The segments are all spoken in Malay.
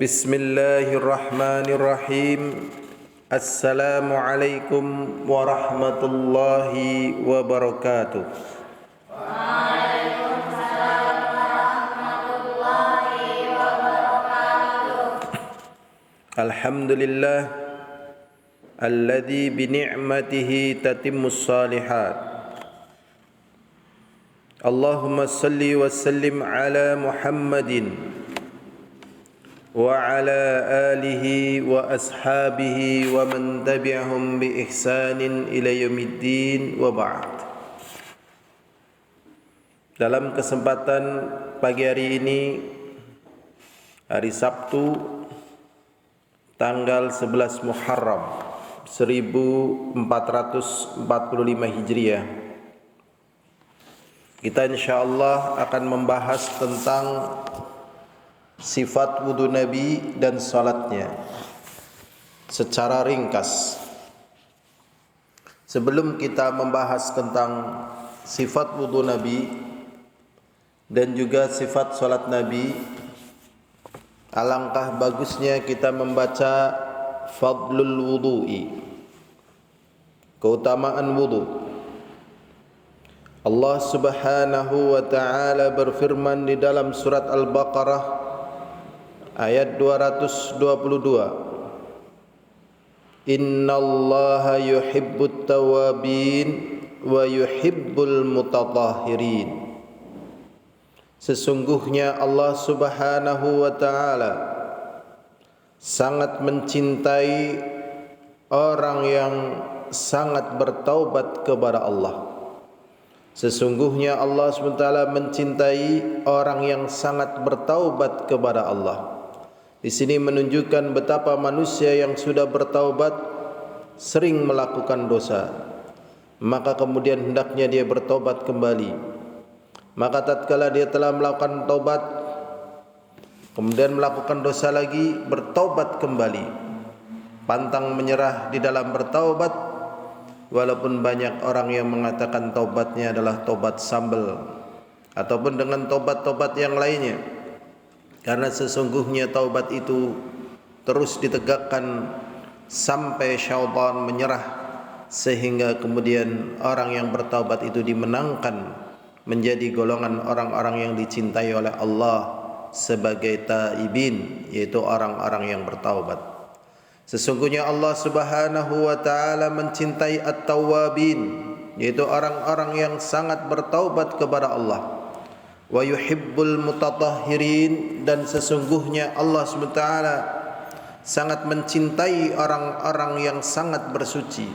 Bismillahirrahmanirrahim. Assalamualaikum warahmatullahi wabarakatuh. Waalaikumsalam warahmatullahi wabarakatuh. Alhamdulillah alladzi bi ni'matihi tatimmus shalihat. Allahumma salli wa sallim ala Muhammadin wa ala alihi wa ashabihi wa man tabi'ahum bi ihsanin ila yaumiddin wa ba'd. Dalam kesempatan pagi hari ini, hari Sabtu tanggal 11 Muharram 1445 Hijriah, kita insyaallah akan membahas tentang sifat wudu Nabi dan salatnya secara ringkas. Sebelum kita membahas tentang sifat wudu Nabi dan juga sifat salat Nabi, alangkah bagusnya kita membaca fadlul wudu'i, keutamaan wudu. Allah Subhanahu wa taala berfirman di dalam surat Al-Baqarah ayat 222, Innallaha yuhibbut tawabin wa yuhibbul mutatahhirin. Sesungguhnya Allah Subhanahu wa taala sangat mencintai orang yang sangat bertaubat kepada Allah. Sesungguhnya Allah SWT mencintai orang yang sangat bertaubat kepada Allah. Di sini menunjukkan betapa manusia yang sudah bertaubat sering melakukan dosa, maka kemudian hendaknya dia bertaubat kembali. Maka tatkala dia telah melakukan taubat, kemudian melakukan dosa lagi, bertaubat kembali, pantang menyerah di dalam bertaubat. Walaupun banyak orang yang mengatakan taubatnya adalah taubat sambal ataupun dengan taubat-taubat yang lainnya, karena sesungguhnya taubat itu terus ditegakkan sampai syaitan menyerah, sehingga kemudian orang yang bertaubat itu dimenangkan menjadi golongan orang-orang yang dicintai oleh Allah sebagai taibin, yaitu orang-orang yang bertaubat. Sesungguhnya Allah Subhanahu wa taala mencintai at-tawwabin, yaitu orang-orang yang sangat bertaubat kepada Allah. Wa yuhibbul mutatahhirin, dan sesungguhnya Allah Subhanahu wa taala sangat mencintai orang-orang yang sangat bersuci,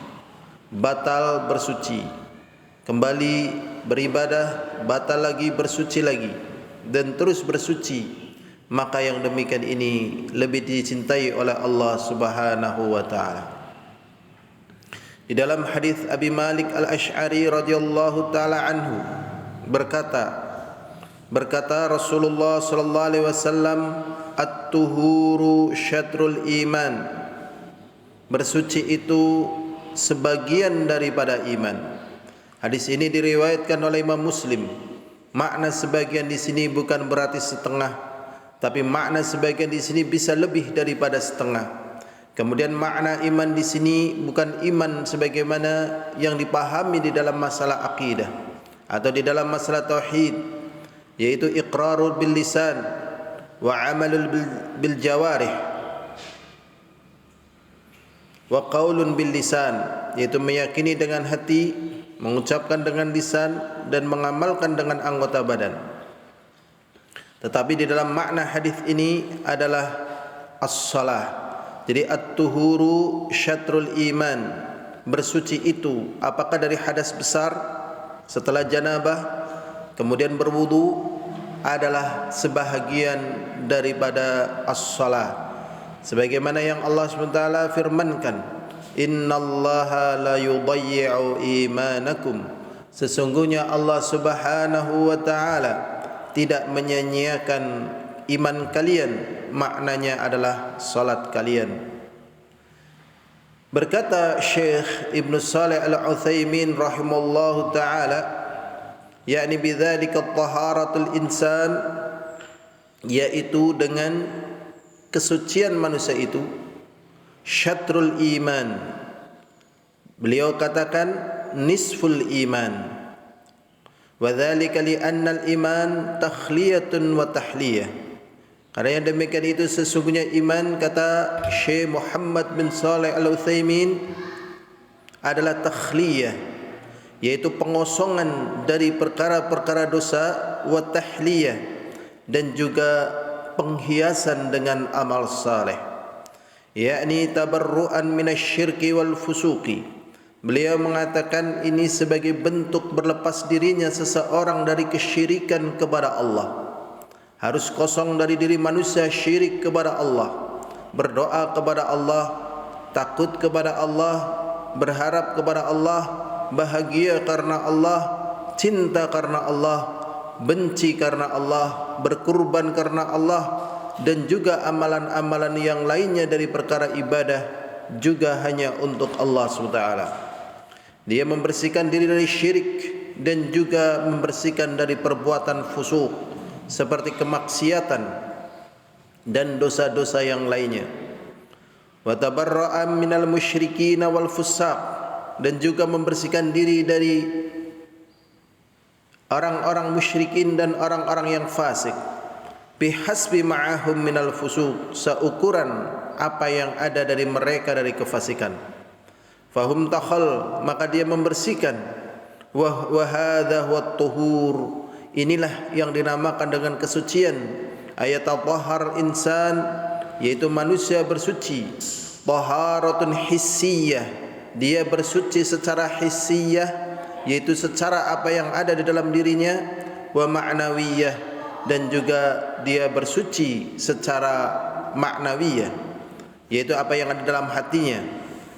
batal bersuci, kembali beribadah, batal lagi bersuci lagi, dan terus bersuci. Maka yang demikian ini lebih dicintai oleh Allah Subhanahu wa taala. Di dalam hadis Abi Malik Al-Asy'ari radhiyallahu taala anhu berkata Rasulullah sallallahu alaihi wasallam, at-tuhuru syatrul iman. Bersuci itu sebagian daripada iman. Hadis ini diriwayatkan oleh Imam Muslim. Makna sebagian di sini bukan berarti setengah, tapi makna sebagian di sini bisa lebih daripada setengah. Kemudian makna iman di sini bukan iman sebagaimana yang dipahami di dalam masalah akidah atau di dalam masalah tauhid, yaitu iqrarul bil lisan wa amalul bil jawarih wa qaulun bil lisan, yaitu meyakini dengan hati, mengucapkan dengan lisan, dan mengamalkan dengan anggota badan. Tetapi di dalam makna hadis ini adalah as-salah. Jadi at-tuhuru syatrul iman. Bersuci itu apakah dari hadas besar setelah janabah, kemudian berwudu, adalah sebahagian daripada as-salah. Sebagaimana yang Allah SWT firmankan, innallaha la yudayyi'u imanakum. Sesungguhnya Allah Subhanahu wa taala tidak menyia-nyiakan iman kalian, maknanya adalah salat kalian. Berkata Syekh Ibn Salih Al-Utsaimin rahimallahu taala, yakni bidzalika taharatul insan, yaitu dengan kesucian manusia itu syatrul iman. Beliau katakan nisful iman. Wa dzalika li anna al-iman takhliyatun wa tahliyah. Karena yang demikian itu sesungguhnya iman, kata Syekh Muhammad bin Shalih Al-Utsaimin, adalah takhliyah, yaitu pengosongan dari perkara-perkara dosa, wa tahliyah, dan juga penghiasan dengan amal saleh, yakni tabarru'an minasyirki wal fusuqi. Beliau mengatakan ini sebagai bentuk berlepas dirinya seseorang dari kesyirikan kepada Allah. Harus kosong dari diri manusia syirik kepada Allah, berdoa kepada Allah, takut kepada Allah, berharap kepada Allah, bahagia karena Allah, cinta karena Allah, benci karena Allah, berkurban karena Allah, dan juga amalan-amalan yang lainnya dari perkara ibadah juga hanya untuk Allah SWT. Dia membersihkan diri dari syirik dan juga membersihkan dari perbuatan fusuk seperti kemaksiatan dan dosa-dosa yang lainnya. Wa tabarra'a minal musyrikin wal fusaq, dan juga membersihkan diri dari orang-orang musyrikin dan orang-orang yang fasik. Bihasbi ma'ahum minal fusuq, seukuran apa yang ada dari mereka dari kefasikan. Fahum takhal, maka dia membersihkan. Wa hadha huwa tuhur, inilah yang dinamakan dengan kesucian. Ayat tahar insan, yaitu manusia bersuci. Taharatun hissiyah, dia bersuci secara hissiyah, yaitu secara apa yang ada di dalam dirinya. Wa ma'nawiyah, dan juga dia bersuci secara ma'nawiyah, yaitu apa yang ada dalam hatinya,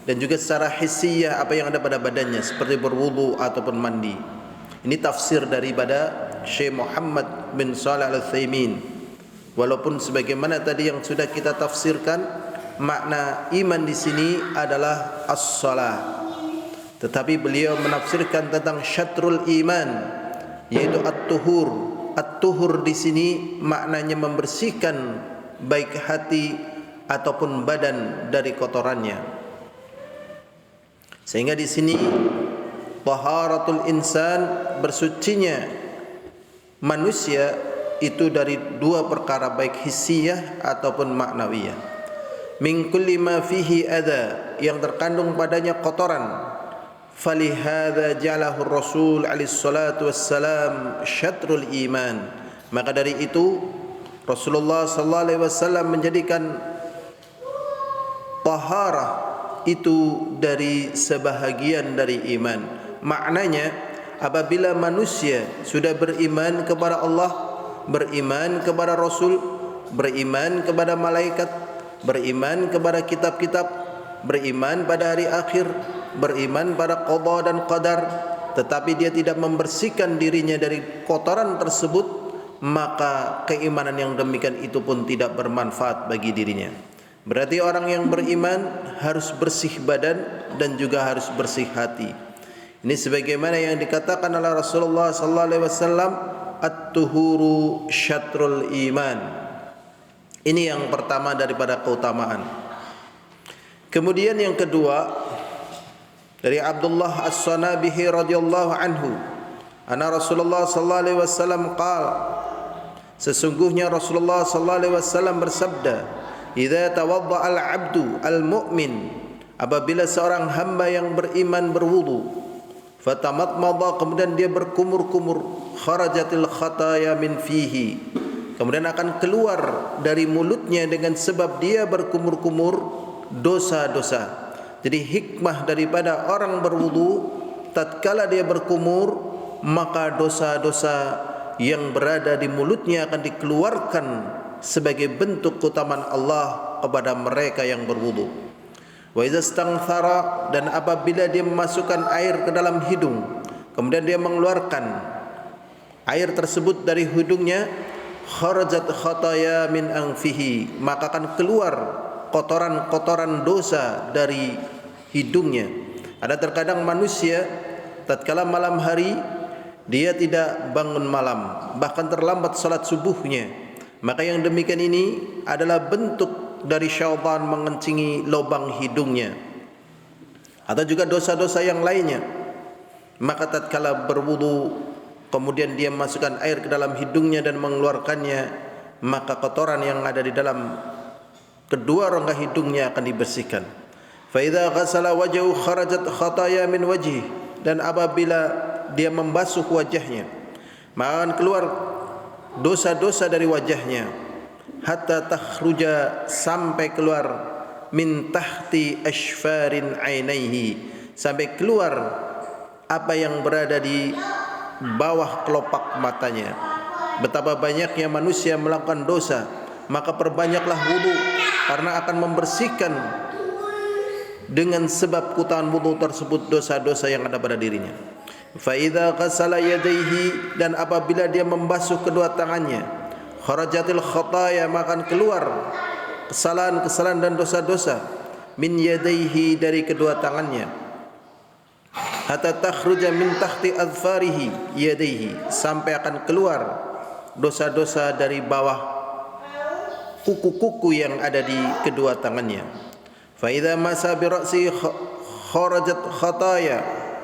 dan juga secara hissiyah apa yang ada pada badannya seperti berwudu ataupun mandi. Ini tafsir daripada Syekh Muhammad bin Shalih Al-Utsaimin. Walaupun sebagaimana tadi yang sudah kita tafsirkan, makna iman di sini adalah as-shalah, tetapi beliau menafsirkan tentang syatrul iman, yaitu at-tuhur. At-tuhur di sini maknanya membersihkan baik hati ataupun badan dari kotorannya. Sehingga di sini taharatul insan, bersucinya manusia itu dari dua perkara, baik hissiyah ataupun ma'nawiyah. Min kulli ma fihi adha, yang terkandung padanya kotoran. Falihadza ja'alahu Rasul alaihi salatu wassalam syatrul iman. Maka dari itu Rasulullah sallallahu alaihi wasallam menjadikan taharah itu dari sebahagian dari iman. Maknanya apabila manusia sudah beriman kepada Allah, beriman kepada Rasul, beriman kepada malaikat, beriman kepada kitab-kitab, beriman pada hari akhir, beriman pada qada dan qadar, tetapi dia tidak membersihkan dirinya dari kotoran tersebut, maka keimanan yang demikian itu pun tidak bermanfaat bagi dirinya. Berarti orang yang beriman harus bersih badan dan juga harus bersih hati. Ini sebagaimana yang dikatakan oleh Rasulullah sallallahu alaihi wasallam, at-tuhuru syatrul iman. Ini yang pertama daripada keutamaan. Kemudian yang kedua, dari Abdullah As-Sanabihi radhiyallahu anhu, anna Rasulullah sallallahu alaihi wasallam qala, sesungguhnya Rasulullah sallallahu alaihi wasallam bersabda, idza tawadda al-'abdu al-mu'min, apabila seorang hamba yang beriman berwudu, fatamatmadha, kemudian dia berkumur-kumur, kharajatil khataya min fihi, kemudian akan keluar dari mulutnya dengan sebab dia berkumur-kumur dosa-dosa. Jadi hikmah daripada orang berwudu, tatkala dia berkumur, maka dosa-dosa yang berada di mulutnya akan dikeluarkan sebagai bentuk keutamaan Allah kepada mereka yang berwudu. Wa idza istanthara, dan apabila dia memasukkan air ke dalam hidung, kemudian dia mengeluarkan air tersebut dari hidungnya, kharajat khataya min anfihi, maka akan keluar kotoran-kotoran dosa dari hidungnya. Ada terkadang manusia tatkala malam hari dia tidak bangun malam, bahkan terlambat salat subuhnya, maka yang demikian ini adalah bentuk dari syaitan mengencingi lubang hidungnya, atau juga dosa-dosa yang lainnya, maka tatkala berwudu kemudian dia masukkan air ke dalam hidungnya dan mengeluarkannya, maka kotoran yang ada di dalam kedua rongga hidungnya akan dibersihkan. Fa idza ghasala wajhahu kharajat khataya min wajhi, dan apabila dia membasuh wajahnya, maka akan keluar dosa-dosa dari wajahnya, hatta takhruja, sampai keluar, min tahti ashfarin ainaihi, sampai keluar apa yang berada di bawah kelopak matanya. Betapa banyaknya manusia melakukan dosa, maka perbanyaklah wudu, karena akan membersihkan dengan sebab kutahan wudu tersebut dosa-dosa yang ada pada dirinya. Fa idza ghasala yadayhi, dan apabila dia membasuh kedua tangannya, kharajatil khataya, maka akan keluar kesalahan-kesalahan dan dosa-dosa, min yadayhi, dari kedua tangannya, hatta takhruja min tahti adfarihi yadayhi, sampai akan keluar dosa-dosa dari bawah kuku-kuku yang ada di kedua tangannya. Fa idza masa bi ra'si kharajat khataya,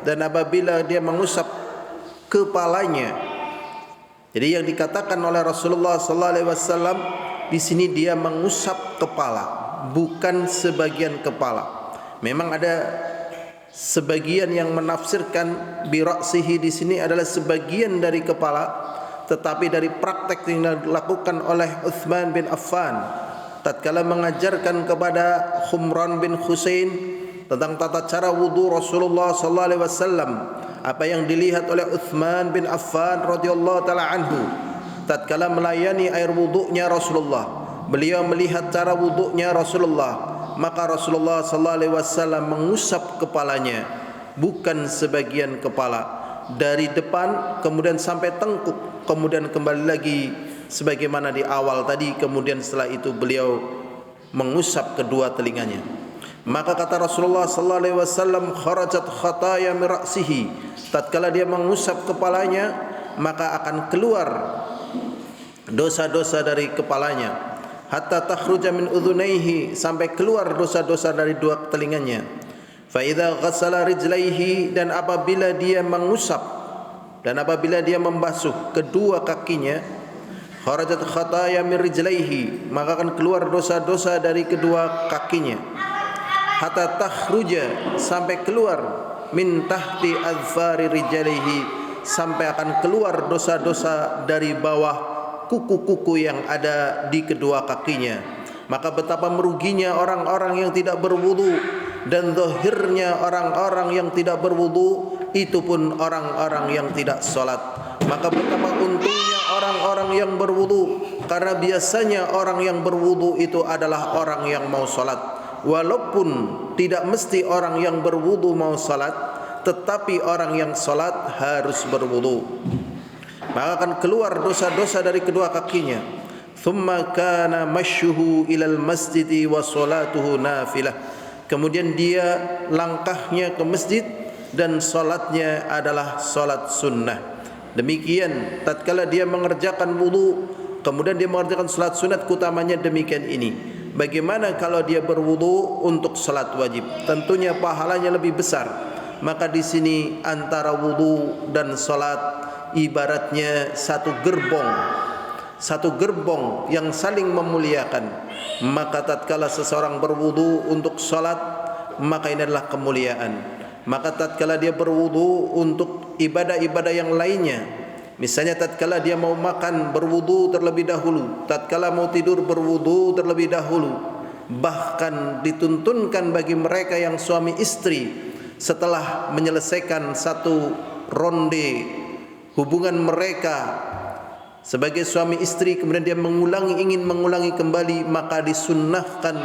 dan apabila dia mengusap kepalanya. Jadi yang dikatakan oleh Rasulullah sallallahu alaihi wasallam di sini dia mengusap kepala, bukan sebagian kepala. Memang ada sebagian yang menafsirkan bi ra'sihi di sini adalah sebagian dari kepala, tetapi dari praktek yang dilakukan oleh Uthman bin Affan tatkala mengajarkan kepada Humran bin Husain tentang tata cara wudu Rasulullah sallallahu alaihi wasallam, apa yang dilihat oleh Uthman bin Affan radhiyallahu taala anhu tatkala melayani air wudunya Rasulullah. Beliau melihat cara wudunya Rasulullah, maka Rasulullah sallallahu alaihi wasallam mengusap kepalanya, bukan sebagian kepala, dari depan kemudian sampai tengkuk, kemudian kembali lagi sebagaimana di awal tadi, kemudian setelah itu beliau mengusap kedua telinganya. Maka kata Rasulullah sallallahu alaihi wasallam, kharajat khataya min ra'sihi, tatkala dia mengusap kepalanya maka akan keluar dosa-dosa dari kepalanya, hatta takhruja min udhunaihi, sampai keluar dosa-dosa dari dua telinganya. Fa idza ghassala rijlaihi, dan apabila dia mengusap dan apabila dia membasuh kedua kakinya, kharajat khataya min rijlaihi, maka akan keluar dosa-dosa dari kedua kakinya, hatta takhruja, sampai keluar, min tahti adfari rijlaihi, sampai akan keluar dosa-dosa dari bawah kuku-kuku yang ada di kedua kakinya. Maka betapa meruginya orang-orang yang tidak berwudu, dan zahirnya orang-orang yang tidak berwudu itu pun orang-orang yang tidak salat. Maka betapa untungnya orang-orang yang berwudu, karena biasanya orang yang berwudu itu adalah orang yang mau salat. Walaupun tidak mesti orang yang berwudu mau salat, tetapi orang yang salat harus berwudu. Maka akan keluar dosa-dosa dari kedua kakinya. Thumma kana masyuhu ilal masjidi wa salatuhu nafilah. Kemudian dia langkahnya ke masjid dan salatnya adalah salat sunnah. Demikian tatkala dia mengerjakan wudu, kemudian dia mengerjakan salat sunat, utamanya demikian ini. Bagaimana kalau dia berwudu untuk salat wajib? Tentunya pahalanya lebih besar. Maka di sini antara wudu dan salat ibaratnya satu gerbong yang saling memuliakan. Maka tatkala seseorang berwudu untuk salat, maka ini adalah kemuliaan. Maka tatkala dia berwudu untuk ibadah-ibadah yang lainnya, misalnya tatkala dia mau makan berwudu terlebih dahulu, tatkala mau tidur berwudu terlebih dahulu. Bahkan dituntunkan bagi mereka yang suami istri, setelah menyelesaikan satu ronde hubungan mereka sebagai suami istri, kemudian dia ingin mengulangi kembali, maka disunnahkan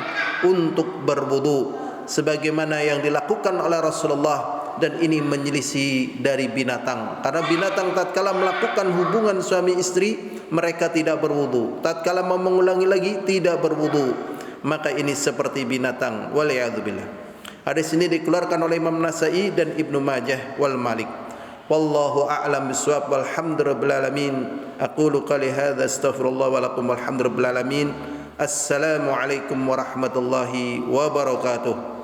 untuk berwudu sebagaimana yang dilakukan oleh Rasulullah. Dan ini menyelisih dari binatang, karena binatang tatkala melakukan hubungan suami istri mereka tidak berwudu, tatkala mau mengulangi lagi tidak berwudu. Maka ini seperti binatang, waliyadzubillah. Hadis ini dikeluarkan oleh Imam Nasa'i dan Ibnu Majah wal Malik. Wallahu a'lam bishawab, walhamdulillahil alamin. Aqulu qali hadza astaghfirullah wa lakum walhamdulillahil alamin. Assalamualaikum warahmatullahi wabarakatuh.